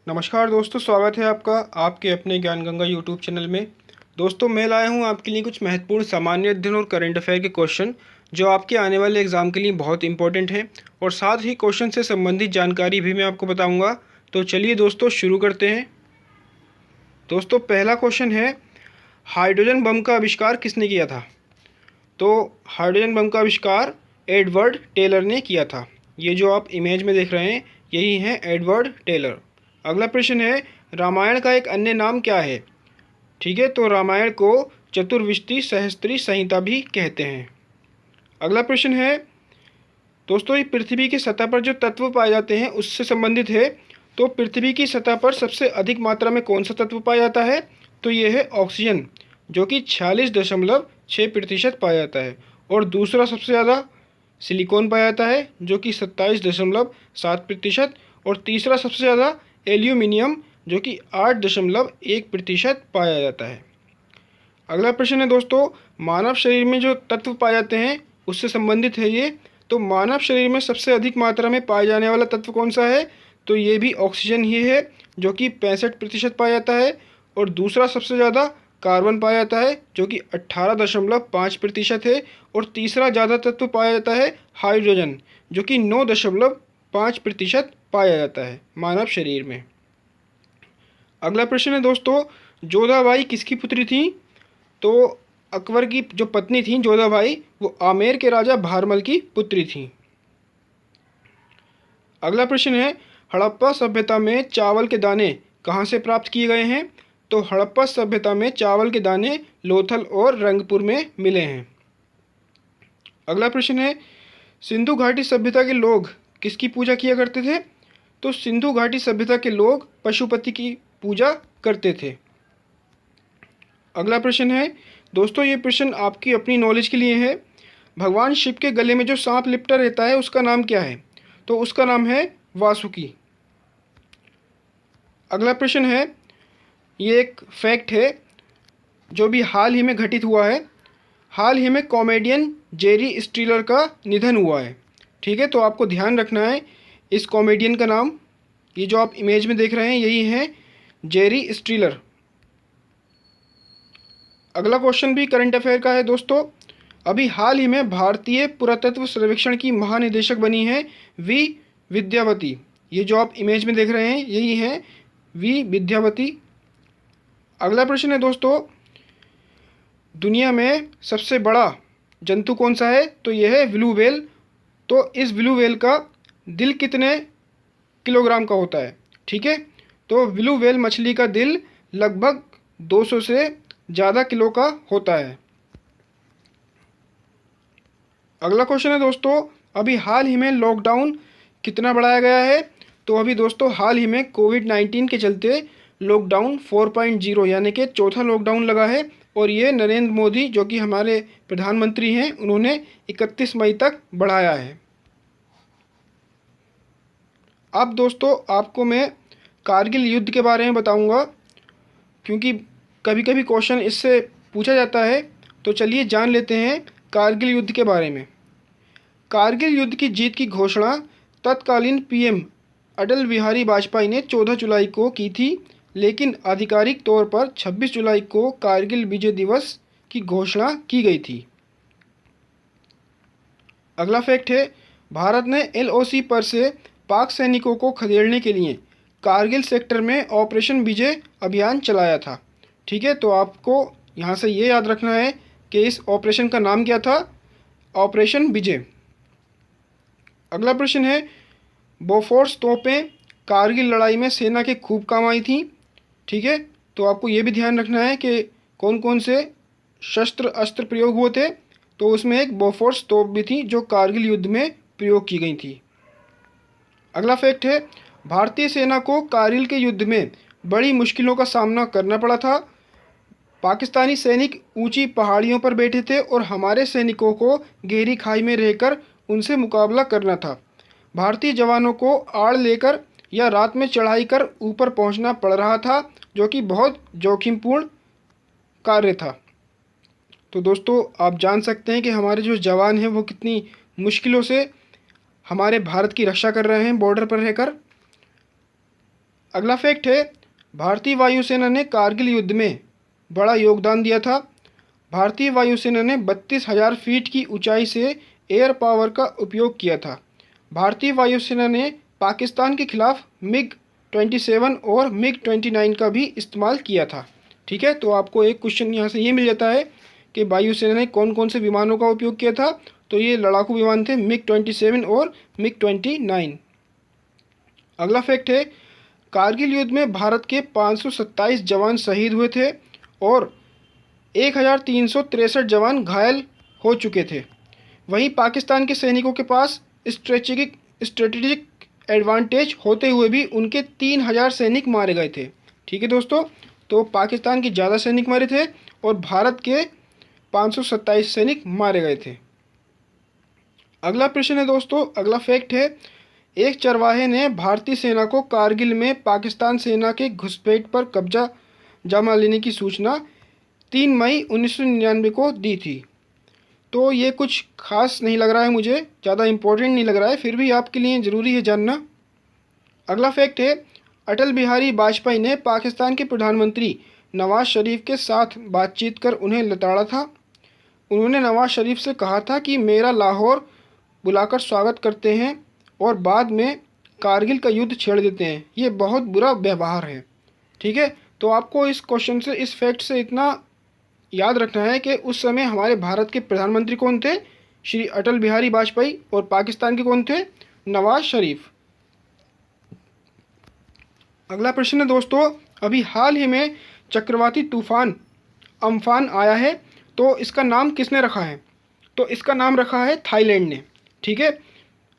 नमस्कार दोस्तों, स्वागत है आपका आपके अपने ज्ञान गंगा यूट्यूब चैनल में। दोस्तों, मैं लाया हूँ आपके लिए कुछ महत्वपूर्ण सामान्य अध्ययन और करंट अफेयर के क्वेश्चन जो आपके आने वाले एग्जाम के लिए बहुत इंपॉर्टेंट हैं, और साथ ही क्वेश्चन से संबंधित जानकारी भी मैं आपको बताऊँगा। तो चलिए दोस्तों, शुरू करते हैं। दोस्तों, पहला क्वेश्चन है, हाइड्रोजन बम का आविष्कार किसने किया था? तो हाइड्रोजन बम का आविष्कार एडवर्ड टेलर ने किया था। ये जो आप इमेज में देख रहे हैं, यही हैं एडवर्ड टेलर। अगला प्रश्न है, रामायण का एक अन्य नाम क्या है? ठीक है, तो रामायण को चतुर्विशती सहस्त्री संहिता भी कहते हैं। अगला प्रश्न है दोस्तों, ये पृथ्वी की सतह पर जो तत्व पाए जाते हैं उससे संबंधित है। तो पृथ्वी की सतह पर सबसे अधिक मात्रा में कौन सा तत्व पाया जाता है? तो ये है ऑक्सीजन, जो कि 46.6% पाया जाता है। और दूसरा सबसे ज़्यादा सिलिकॉन पाया जाता है, जो कि 27.7%। और तीसरा सबसे ज़्यादा एल्यूमिनियम, जो कि 8.1% पाया जाता है। अगला प्रश्न है दोस्तों, मानव शरीर में जो तत्व पाए जाते हैं उससे संबंधित है ये। तो मानव शरीर में सबसे अधिक मात्रा में पाए जाने वाला तत्व कौन सा है? तो ये भी ऑक्सीजन ही है, जो कि 65% पाया जाता है। और दूसरा सबसे ज़्यादा कार्बन पाया जाता है, जो कि 18.5% है। और तीसरा ज़्यादा तत्व पाया जाता है हाइड्रोजन, जो कि 9.5% पाया जाता है मानव शरीर में। अगला प्रश्न है दोस्तों, जोधाबाई किसकी पुत्री थी? तो अकबर की जो पत्नी थी जोधाबाई, वो आमेर के राजा भारमल की पुत्री थी। अगला प्रश्न है, हड़प्पा सभ्यता में चावल के दाने कहाँ से प्राप्त किए गए हैं? तो हड़प्पा सभ्यता में चावल के दाने लोथल और रंगपुर में मिले हैं। अगला प्रश्न है, सिंधु घाटी सभ्यता के लोग किसकी पूजा किया करते थे? तो सिंधु घाटी सभ्यता के लोग पशुपति की पूजा करते थे। अगला प्रश्न है दोस्तों, ये प्रश्न आपकी अपनी नॉलेज के लिए है। भगवान शिव के गले में जो सांप लिपटा रहता है उसका नाम क्या है? तो उसका नाम है वासुकी। अगला प्रश्न है, ये एक फैक्ट है जो भी हाल ही में घटित हुआ है। हाल ही में कॉमेडियन जेरी स्टीलर का निधन हुआ है। ठीक है, तो आपको ध्यान रखना है इस कॉमेडियन का नाम। ये जो आप इमेज में देख रहे हैं यही है जेरी स्टीलर। अगला क्वेश्चन भी करंट अफेयर का है दोस्तों। अभी हाल ही में भारतीय पुरातत्व सर्वेक्षण की महानिदेशक बनी है वी विद्यावती। ये जो आप इमेज में देख रहे हैं यही है वी विद्यावती। अगला प्रश्न है दोस्तों, दुनिया में सबसे बड़ा जंतु कौन सा है? तो यह है ब्लू व्हेल। तो इस ब्लू व्हेल का दिल कितने किलोग्राम का होता है? ठीक है, तो ब्लू व्हेल मछली का दिल लगभग 200 से ज़्यादा किलो का होता है। अगला क्वेश्चन है दोस्तों, अभी हाल ही में लॉकडाउन कितना बढ़ाया गया है? तो अभी दोस्तों हाल ही में कोविड-19 के चलते लॉकडाउन 4.0 यानी कि चौथा लॉकडाउन लगा है। और ये नरेंद्र मोदी जो कि हमारे प्रधानमंत्री हैं, उन्होंने 31 मई तक बढ़ाया है। अब दोस्तों आपको मैं कारगिल युद्ध के बारे में बताऊंगा, क्योंकि कभी कभी क्वेश्चन इससे पूछा जाता है। तो चलिए जान लेते हैं कारगिल युद्ध के बारे में। कारगिल युद्ध की जीत की घोषणा तत्कालीन पीएम अटल बिहारी वाजपेयी ने 14 जुलाई को की थी, लेकिन आधिकारिक तौर पर 26 जुलाई को कारगिल विजय दिवस की घोषणा की गई थी। अगला फैक्ट है, भारत ने एलओसी पर से पाक सैनिकों को खदेड़ने के लिए कारगिल सेक्टर में ऑपरेशन विजय अभियान चलाया था। ठीक है, तो आपको यहाँ से ये याद रखना है कि इस ऑपरेशन का नाम क्या था? ऑपरेशन विजय। अगला प्रश्न है, बोफोर्स तोपें कारगिल लड़ाई में सेना के खूब काम आई थी। ठीक है, तो आपको ये भी ध्यान रखना है कि कौन कौन से शस्त्र अस्त्र प्रयोग हुए थे। तो उसमें एक बोफोर्स तोप भी थी जो कारगिल युद्ध में प्रयोग की गई थी। अगला फैक्ट है, भारतीय सेना को कारगिल के युद्ध में बड़ी मुश्किलों का सामना करना पड़ा था। पाकिस्तानी सैनिक ऊंची पहाड़ियों पर बैठे थे और हमारे सैनिकों को गहरी खाई में रहकर उनसे मुकाबला करना था। भारतीय जवानों को आड़ लेकर या रात में चढ़ाई कर ऊपर पहुंचना पड़ रहा था, जो कि बहुत जोखिमपूर्ण कार्य था। तो दोस्तों आप जान सकते हैं कि हमारे जो जवान हैं वो कितनी मुश्किलों से हमारे भारत की रक्षा कर रहे हैं बॉर्डर पर रहकर। अगला फैक्ट है, भारतीय वायुसेना ने कारगिल युद्ध में बड़ा योगदान दिया था। भारतीय वायुसेना ने 32,000 फीट की ऊंचाई से एयर पावर का उपयोग किया था। भारतीय वायुसेना ने पाकिस्तान के खिलाफ MiG-27 और MiG-29 का भी इस्तेमाल किया था। ठीक है, तो आपको एक क्वेश्चन यहाँ से ये मिल जाता है कि वायुसेना ने कौन कौन से विमानों का उपयोग किया था। तो ये लड़ाकू विमान थे MiG-27 और MiG-29। अगला फैक्ट है, कारगिल युद्ध में भारत के 527 जवान शहीद हुए थे और 1363 जवान घायल हो चुके थे। वहीं पाकिस्तान के सैनिकों के पास स्ट्रेटेजिक एडवांटेज होते हुए भी उनके 3000 सैनिक मारे गए थे। ठीक है दोस्तों, तो पाकिस्तान के ज़्यादा सैनिक मारे थे और भारत के 527 सैनिक मारे गए थे। अगला प्रश्न है दोस्तों, अगला फैक्ट है, एक चरवाहे ने भारतीय सेना को कारगिल में पाकिस्तान सेना के घुसपैठ पर कब्जा जमा लेने की सूचना 3 मई 1999 को दी थी। तो ये कुछ खास नहीं लग रहा है, मुझे ज़्यादा इम्पोर्टेंट नहीं लग रहा है, फिर भी आपके लिए ज़रूरी है जानना। अगला फैक्ट है, अटल बिहारी वाजपेयी ने पाकिस्तान के प्रधानमंत्री नवाज शरीफ के साथ बातचीत कर उन्हें लताड़ा था। उन्होंने नवाज शरीफ से कहा था कि मेरा लाहौर बुलाकर स्वागत करते हैं और बाद में कारगिल का युद्ध छेड़ देते हैं। ये बहुत बुरा व्यवहार है। ठीक है, तो आपको इस क्वेश्चन से, इस फैक्ट से इतना याद रखना है कि उस समय हमारे भारत के प्रधानमंत्री कौन थे, श्री अटल बिहारी वाजपेयी, और पाकिस्तान के कौन थे, नवाज शरीफ। अगला प्रश्न है दोस्तों, अभी हाल ही में चक्रवाती तूफान अम्फान आया है, तो इसका नाम किसने रखा है? तो इसका नाम रखा है थाईलैंड ने। ठीक है,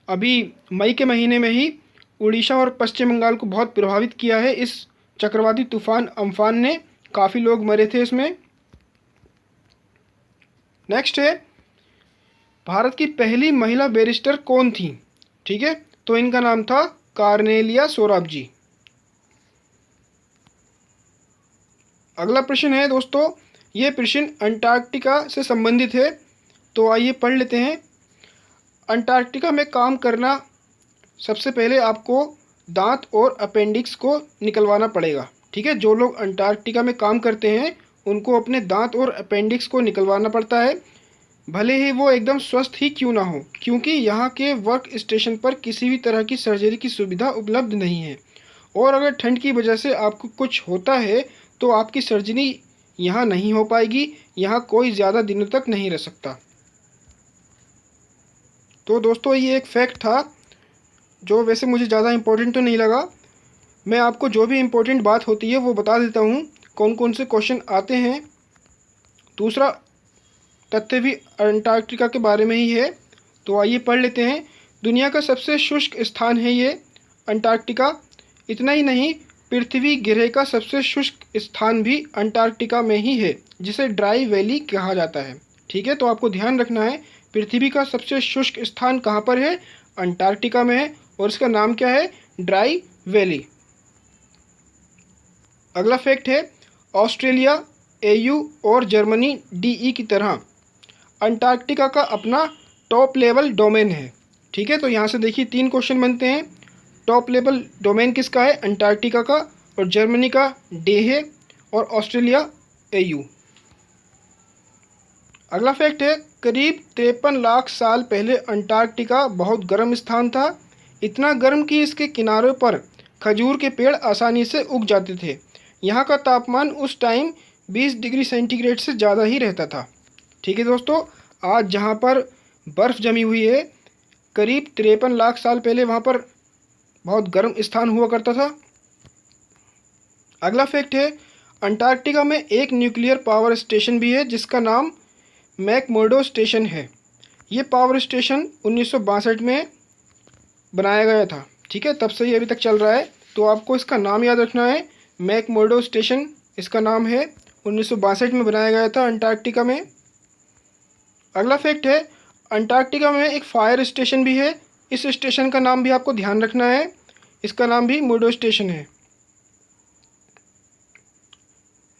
अभी मई के महीने में ही उड़ीसा और पश्चिम बंगाल को बहुत प्रभावित किया है इस चक्रवाती तूफान अम्फान ने। काफ़ी लोग मरे थे इसमें। नेक्स्ट है, भारत की पहली महिला बैरिस्टर कौन थी? ठीक है, तो इनका नाम था कार्नेलिया सोराबजी। अगला प्रश्न है दोस्तों, ये प्रश्न अंटार्कटिका से संबंधित है, तो आइए पढ़ लेते हैं। अंटार्कटिका में काम करना, सबसे पहले आपको दांत और अपेंडिक्स को निकलवाना पड़ेगा। ठीक है, जो लोग अंटार्कटिका में काम करते हैं उनको अपने दांत और अपेंडिक्स को निकलवाना पड़ता है, भले ही वो एकदम स्वस्थ ही क्यों ना हो, क्योंकि यहाँ के वर्क स्टेशन पर किसी भी तरह की सर्जरी की सुविधा उपलब्ध नहीं है। और अगर ठंड की वजह से आपको कुछ होता है तो आपकी सर्जरी यहाँ नहीं हो पाएगी, यहाँ कोई ज़्यादा दिनों तक नहीं रह सकता। तो दोस्तों ये एक फैक्ट था जो वैसे मुझे ज़्यादा इम्पोर्टेंट तो नहीं लगा। मैं आपको जो भी इम्पोर्टेंट बात होती है वो बता देता हूँ, कौन कौन से क्वेश्चन आते हैं। दूसरा तथ्य भी अंटार्कटिका के बारे में ही है, तो आइए पढ़ लेते हैं। दुनिया का सबसे शुष्क स्थान है ये अंटार्कटिका। इतना ही नहीं, पृथ्वी ग्रह का सबसे शुष्क स्थान भी अंटार्कटिका में ही है, जिसे ड्राई वैली कहा जाता है। ठीक है, तो आपको ध्यान रखना है, पृथ्वी का सबसे शुष्क स्थान कहाँ पर है? अंटार्कटिका में है, और इसका नाम क्या है? Dry valley. अगला फैक्ट है, ऑस्ट्रेलिया, EU और जर्मनी DE की तरह अंटार्कटिका का अपना टॉप लेवल डोमेन है। ठीक है, तो यहाँ से देखिए 3 क्वेश्चन बनते हैं। टॉप लेवल डोमेन किसका है? अंटार्कटिका का, और जर्मनी का डे है, और ऑस्ट्रेलिया EU। अगला फैक्ट है, करीब 53 लाख साल पहले अंटार्कटिका बहुत गर्म स्थान था। इतना गर्म कि इसके किनारों पर खजूर के पेड़ आसानी से उग जाते थे। यहाँ का तापमान उस टाइम 20 डिग्री सेंटीग्रेड से ज़्यादा ही रहता था। ठीक है दोस्तों, आज जहाँ पर बर्फ़ जमी हुई है, करीब 53 लाख साल पहले वहाँ पर बहुत गर्म स्थान हुआ करता था। अगला फैक्ट है, अंटार्कटिका में एक न्यूक्लियर पावर स्टेशन भी है जिसका नाम मैकमुर्डो स्टेशन है। ये पावर स्टेशन 1962 में बनाया गया था। ठीक है, तब से ये अभी तक चल रहा है, तो आपको इसका नाम याद रखना है, मैकमुर्डो स्टेशन इसका नाम है। 1962 में बनाया गया था अंटार्कटिका में। अगला फैक्ट है, अंटार्कटिका में एक फायर स्टेशन भी है। इस स्टेशन का नाम भी आपको ध्यान रखना है, इसका नाम भी मुर्डो स्टेशन है।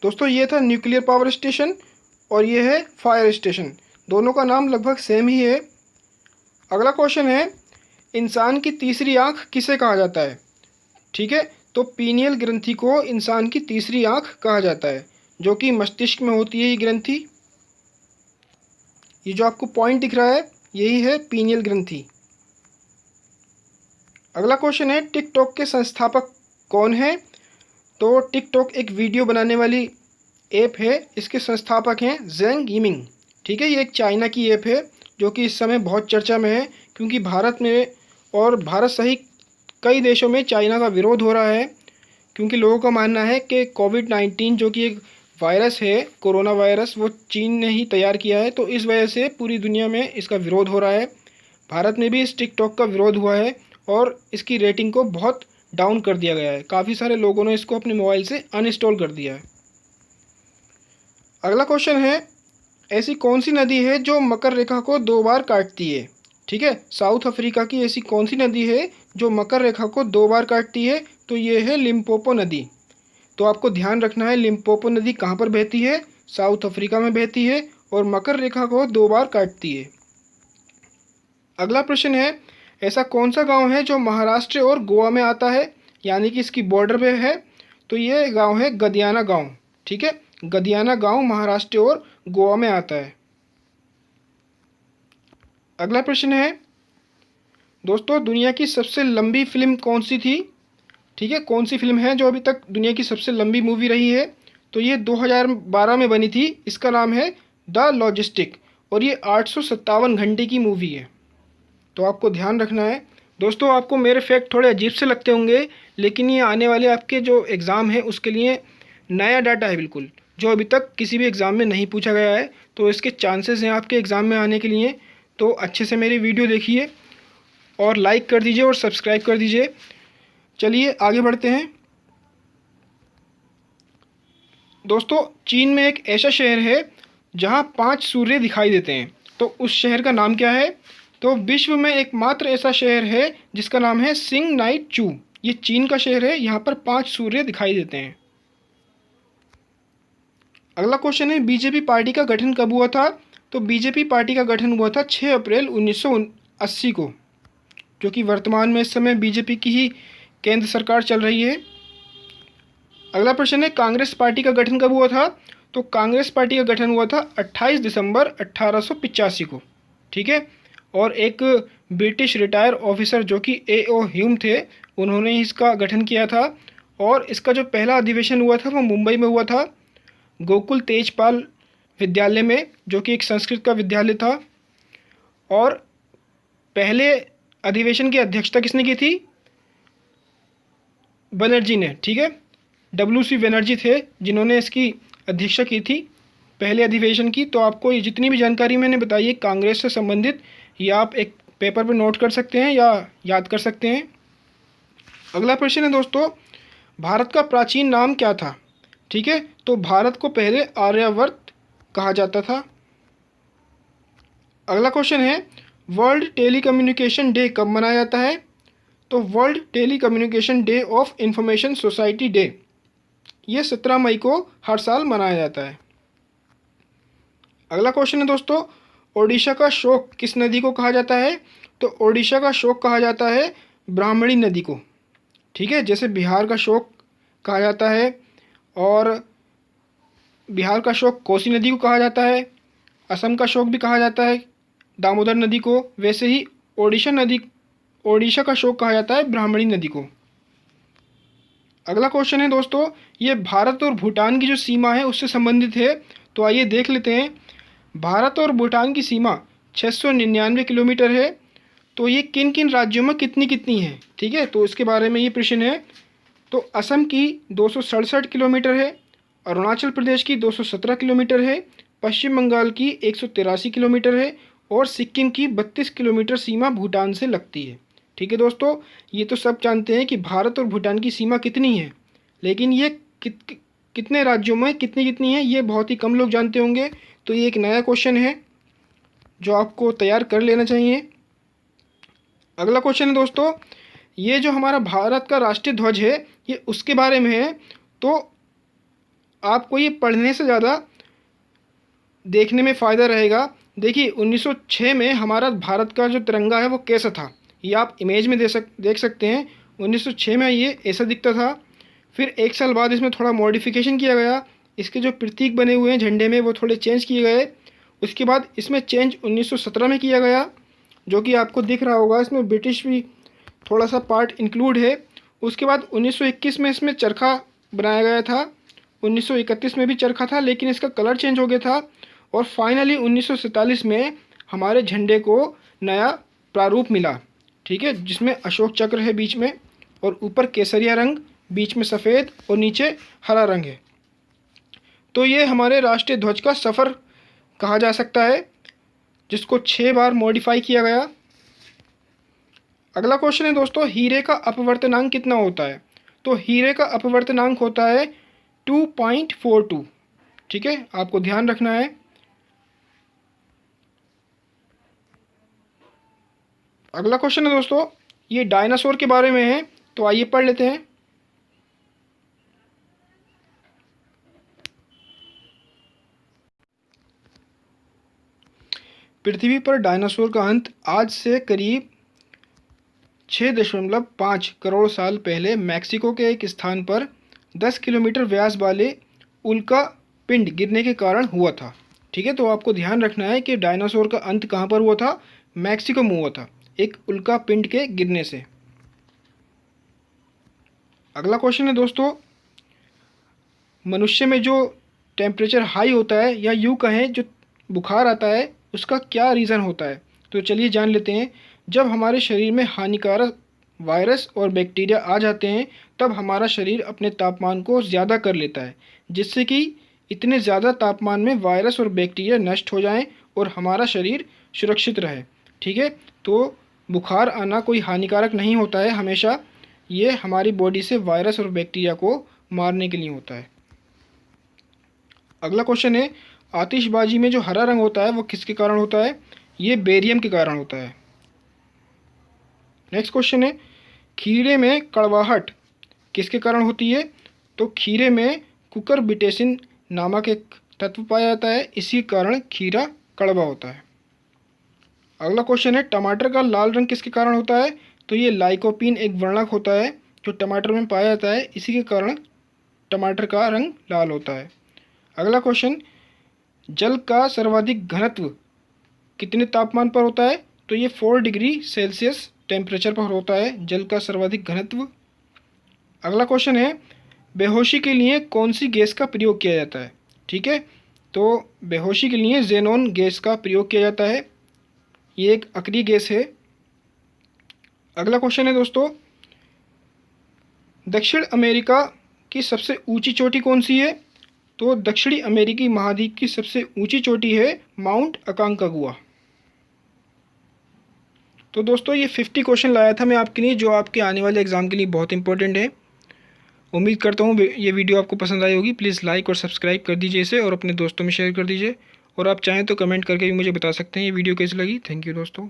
दोस्तों ये था न्यूक्लियर पावर स्टेशन और ये है फायर स्टेशन, दोनों का नाम लगभग सेम ही है। अगला क्वेश्चन है, इंसान की तीसरी आँख किसे कहा जाता है? ठीक है, तो पीनियल ग्रंथि को इंसान की तीसरी आँख कहा जाता है, जो कि मस्तिष्क में होती है ये ग्रंथि। ये जो आपको पॉइंट दिख रहा है यही है पीनियल ग्रंथि। अगला क्वेश्चन है, टिकटॉक के संस्थापक कौन है? तो टिकटॉक एक वीडियो बनाने वाली ऐप है, इसके संस्थापक हैं जेंग यिमिंग। ठीक है, ये एक चाइना की ऐप है जो कि इस समय बहुत चर्चा में है, क्योंकि भारत में और भारत सहित कई देशों में चाइना का विरोध हो रहा है, क्योंकि लोगों का मानना है कि कोविड-19 जो कि एक वायरस है, कोरोना वायरस, वो चीन ने ही तैयार किया है। तो इस वजह से पूरी दुनिया में इसका विरोध हो रहा है। भारत में भी इस टिकटॉक का विरोध हुआ है और इसकी रेटिंग को बहुत डाउन कर दिया गया है। काफ़ी सारे लोगों ने इसको अपने मोबाइल से अनइंस्टॉल कर दिया है। अगला क्वेश्चन है, ऐसी कौन सी नदी है जो मकर रेखा को 2 बार काटती है? ठीक है, साउथ अफ्रीका की ऐसी कौन सी नदी है जो मकर रेखा को 2 बार काटती है? तो ये है लिम्पोपो नदी। तो आपको ध्यान रखना है लिम्पोपो नदी कहाँ पर बहती है? साउथ अफ्रीका में बहती है और मकर रेखा को 2 बार काटती है। अगला प्रश्न है, ऐसा कौन सा गांव है जो महाराष्ट्र और गोवा में आता है, यानी कि इसकी बॉर्डर पे है? तो ये गांव है गदियाना गांव। ठीक है, गदियाना गांव महाराष्ट्र और गोवा में आता है। अगला प्रश्न है दोस्तों, दुनिया की सबसे लंबी फिल्म कौन सी थी? ठीक है, कौन सी फिल्म है जो अभी तक दुनिया की सबसे लंबी मूवी रही है? तो ये 2012 में बनी थी। इसका नाम है द लॉजिस्टिक और ये 857 घंटे की मूवी है। तो आपको ध्यान रखना है। दोस्तों, आपको मेरे फैक्ट थोड़े अजीब से लगते होंगे, लेकिन ये आने वाले आपके जो एग्ज़ाम है उसके लिए नया डाटा है बिल्कुल, जो अभी तक किसी भी एग्ज़ाम में नहीं पूछा गया है। तो इसके चांसेस हैं आपके एग्ज़ाम में आने के लिए। तो अच्छे से मेरी वीडियो देखिए और लाइक कर दीजिए और सब्सक्राइब कर दीजिए। चलिए आगे बढ़ते हैं। दोस्तों, चीन में एक ऐसा शहर है जहां 5 सूर्य दिखाई देते हैं। तो उस शहर का नाम क्या है? तो विश्व में एकमात्र ऐसा शहर है जिसका नाम है सिंग नाइट चू। ये चीन का शहर है, यहाँ पर 5 सूर्य दिखाई देते हैं। अगला क्वेश्चन है, बीजेपी पार्टी का गठन कब हुआ था? तो बीजेपी पार्टी का गठन हुआ था 6 अप्रैल 1980 को, जो कि वर्तमान में इस समय बीजेपी की ही केंद्र सरकार चल रही है। अगला प्रश्न है, कांग्रेस पार्टी का गठन कब हुआ था? तो कांग्रेस पार्टी का गठन हुआ था 28 दिसंबर 1885 को। ठीक है, और एक ब्रिटिश रिटायर ऑफिसर जो कि A.O. ह्यूम थे, उन्होंने इसका गठन किया था। और इसका जो पहला अधिवेशन हुआ था वो मुंबई में हुआ था, गोकुल तेजपाल विद्यालय में, जो कि एक संस्कृत का विद्यालय था। और पहले अधिवेशन की अध्यक्षता किसने की थी? बनर्जी ने। ठीक है, WC बनर्जी थे जिन्होंने इसकी अध्यक्षता की थी पहले अधिवेशन की। तो आपको ये जितनी भी जानकारी मैंने बताई है कांग्रेस से संबंधित, ये आप एक पेपर पर नोट कर सकते हैं या याद कर सकते हैं। अगला प्रश्न है दोस्तों, भारत का प्राचीन नाम क्या था? ठीक है, तो भारत को पहले आर्यावर्त कहा जाता था। अगला क्वेश्चन है, वर्ल्ड टेलीकम्युनिकेशन डे कब मनाया जाता है? तो world telecommunication day of information society day, ये 17 मई को हर साल मनाया जाता है। अगला क्वेश्चन है दोस्तों, ओडिशा का शोक किस नदी को कहा जाता है? तो ओडिशा का शोक कहा जाता है ब्राह्मणी नदी को। ठीक है, जैसे बिहार का शोक कहा जाता है और बिहार का शोक कोसी नदी को कहा जाता है, असम का शोक भी कहा जाता है दामोदर नदी को, वैसे ही ओडिशा का शोक कहा जाता है ब्राह्मणी नदी को। अगला क्वेश्चन है दोस्तों, ये भारत और भूटान की जो सीमा है उससे संबंधित है। तो आइए देख लेते हैं। भारत और भूटान की सीमा 699 किलोमीटर है। तो ये किन किन राज्यों में कितनी कितनी है? ठीक है, तो इसके बारे में ये प्रश्न है। तो असम की 267 किलोमीटर है, अरुणाचल प्रदेश की 217 किलोमीटर है, पश्चिम बंगाल की 183 किलोमीटर है और सिक्किम की 32 किलोमीटर सीमा भूटान से लगती है। ठीक है दोस्तों, ये तो सब जानते हैं कि भारत और भूटान की सीमा कितनी है, लेकिन ये कितने राज्यों में कितनी कितनी है ये बहुत ही कम लोग जानते होंगे। तो ये एक नया क्वेश्चन है जो आपको तैयार कर लेना चाहिए। अगला क्वेश्चन है दोस्तों, ये जो हमारा भारत का राष्ट्रीय ध्वज है ये उसके बारे में है। तो आपको ये पढ़ने से ज़्यादा देखने में फ़ायदा रहेगा। देखिए 1906 में हमारा भारत का जो तिरंगा है वो कैसा था, ये आप इमेज में देख सकते हैं। 1906 में ये ऐसा दिखता था। फिर 1 साल बाद इसमें थोड़ा मॉडिफिकेशन किया गया, इसके जो प्रतीक बने हुए हैं झंडे में वो थोड़े चेंज किए गए। उसके बाद इसमें चेंज 1917 में किया गया, जो कि आपको दिख रहा होगा, इसमें ब्रिटिश भी थोड़ा सा पार्ट इंक्लूड है। उसके बाद 1921 में इसमें चरखा बनाया गया था, 1931 में भी चरखा था लेकिन इसका कलर चेंज हो गया था। और फाइनली 1947 में हमारे झंडे को नया प्रारूप मिला, ठीक है, जिसमें अशोक चक्र है बीच में और ऊपर केसरिया रंग, बीच में सफ़ेद और नीचे हरा रंग है। तो ये हमारे राष्ट्रीय ध्वज का सफ़र कहा जा सकता है, जिसको 6 बार मॉडिफाई किया गया। अगला क्वेश्चन है दोस्तों, हीरे का अपवर्तनांक कितना होता है? तो हीरे का अपवर्तनांक होता है 2.42, ठीक है, आपको ध्यान रखना है। अगला क्वेश्चन है दोस्तों, ये डायनासोर के बारे में है, तो आइए पढ़ लेते हैं। पृथ्वी पर डायनासोर का अंत आज से करीब 6.5 करोड़ साल पहले मैक्सिको के एक स्थान पर 10 किलोमीटर व्यास वाले उल्का पिंड गिरने के कारण हुआ था, ठीक है। तो आपको ध्यान रखना है कि डायनासोर का अंत कहाँ पर हुआ था? मैक्सिको में हुआ था, एक उल्का पिंड के गिरने से। अगला क्वेश्चन है दोस्तों, मनुष्य में जो टेम्परेचर हाई होता है या यूँ कहें जो बुखार आता है, उसका क्या रीज़न होता है? तो चलिए जान लेते हैं। जब हमारे शरीर में हानिकारक वायरस और बैक्टीरिया आ जाते हैं तब हमारा शरीर अपने तापमान को ज़्यादा कर लेता है, जिससे कि इतने ज़्यादा तापमान में वायरस और बैक्टीरिया नष्ट हो जाएं और हमारा शरीर सुरक्षित रहे, ठीक है। तो बुखार आना कोई हानिकारक नहीं होता है हमेशा, ये हमारी बॉडी से वायरस और बैक्टीरिया को मारने के लिए होता है। अगला क्वेश्चन है, आतिशबाजी में जो हरा रंग होता है वो किसके कारण होता है? ये बेरियम के कारण होता है। नेक्स्ट क्वेश्चन है, खीरे में कड़वाहट किसके कारण होती है? तो खीरे में कुकुरबिटेसिन नामक एक तत्व पाया जाता है, इसी कारण खीरा कड़वा होता है। अगला क्वेश्चन है, टमाटर का लाल रंग किसके कारण होता है? तो ये लाइकोपीन एक वर्णक होता है जो टमाटर में पाया जाता है, इसी के कारण टमाटर का रंग लाल होता है। अगला क्वेश्चन, जल का सर्वाधिक घनत्व कितने तापमान पर होता है? तो ये 4 डिग्री सेल्सियस टेम्परेचर पर होता है जल का सर्वाधिक घनत्व। अगला क्वेश्चन है, बेहोशी के लिए कौन सी गैस का प्रयोग किया जाता है? ठीक है, तो बेहोशी के लिए जेनॉन गैस का प्रयोग किया जाता है, ये एक अक्रिय गैस है। अगला क्वेश्चन है दोस्तों, दक्षिण अमेरिका की सबसे ऊंची चोटी कौन सी है? तो दक्षिणी अमेरिकी महाद्वीप की सबसे ऊंची चोटी है माउंट अकांकागुआ। तो दोस्तों ये 50 क्वेश्चन लाया था मैं आपके लिए, जो आपके आने वाले एग्ज़ाम के लिए बहुत इंपॉर्टेंट है। उम्मीद करता हूँ ये वीडियो आपको पसंद आई होगी। प्लीज़ लाइक और सब्सक्राइब कर दीजिए इसे और अपने दोस्तों में शेयर कर दीजिए, और आप चाहें तो कमेंट करके भी मुझे बता सकते हैं ये वीडियो कैसी लगी। थैंक यू दोस्तों।